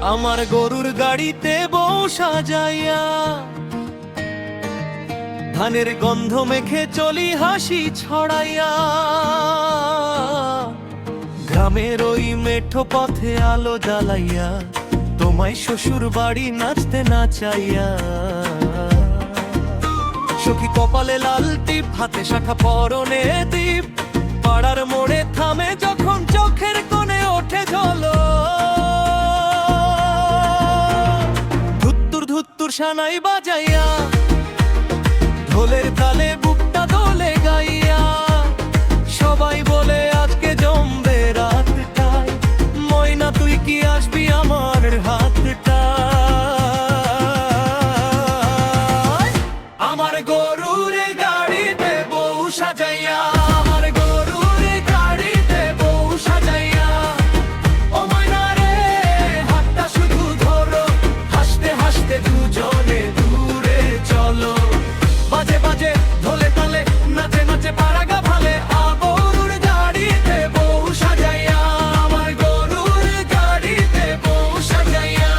আমার গরুর গাড়িতে বউ সাজাইয়া, ধানের গন্ধ মেখে চলি হাসি ছড়াইয়া। গ্রামের ওই মেঠো পথে আলো জ্বালাইয়া, তোমায় শ্বশুর বাড়ি নাচতে নাচাইয়া। সখী কপালে লাল টিপ, হাতে শাখা পরনে দীপ, পাড়ার মোড়ে থামে যখন চোখের কোণে ওঠে ঝলো। ধুত্তুর ধুত্তুর সানাই বাজাইয়া, ঢোলের তালে বুকটা দোলে গাইয়া। সবাই বলে আজকে জমবে রাতটায়, ময়না তুই কি আসবি আমার হাতটায়। আমার গরুর গাড়িতে বউ সাজাইয়া, আমার গরুর গাড়িতে বউ সাজাইয়া। ও ময়না রে হাতটা শুধু ধরো, হাসতে হাসতে দুজনে দূরে চলো। বাজে বাজে ঢোলে তালে, নাচে নাচে পাড়াগা ভালে। গরুর গাড়িতে বউ সাজাইয়া, আমার গরুর গাড়িতে বউ সাজাইয়া।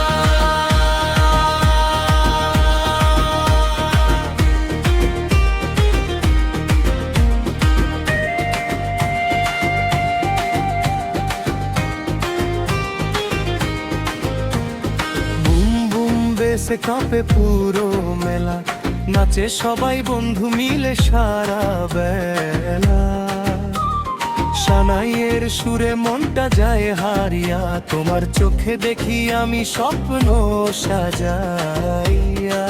বুম বুম বেসে কাঁপে পুরো মেলা, নাচে সবাই বন্ধু মিলে সারা বেলা। সানাইয়ের সুরে মনটা যায় হারিয়া, তোমার চোখে দেখি আমি স্বপ্ন সাজাইয়া।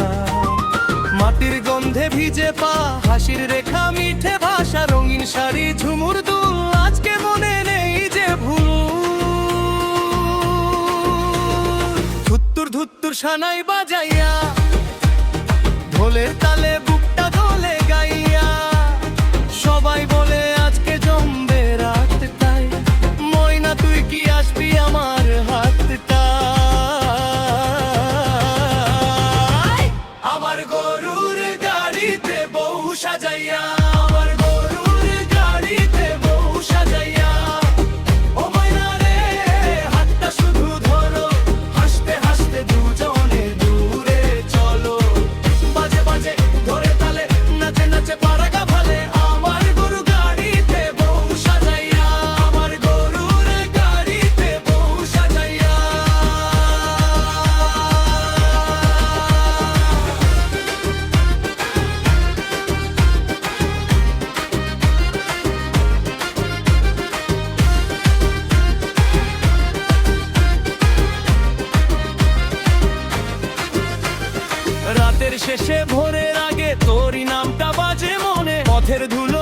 মাটির গন্ধে ভিজে পা, হাসির রেখা মিঠে ভাষা, রঙিন শাড়ি ঝুমুর দুল, আজকে মনে নেই যে ভুল। ধুত্তুর ধুত্তুর সানাই বাজাইয়া, ঢোলের তালে বুকটা দোলে গাইয়া। সবাই বলে আজকে জমবে রাতটায়, ময়না তুই কি আসবি আমার হাতটায়। আমার গরুর গাড়িতে বউ সাজাইয়া, আমার গরুর গাড়িতে বউ সাজাইয়া। ও ময়না রে হাতটা শুধু ধরো, হাসতে হাসতে দুজনে দূরে চলো। বাজে বাজে ধরে তালে, নাচে নাচে পাড়াগা ভালে। আমার গরুর গাড়িতে বউ সাজাইয়া, আমার গরুর গাড়িতে বউ সাজাইয়া। রাতের শেষে ভোরের আগে তোরই নামটা বাজে মনে, পথের ধুলো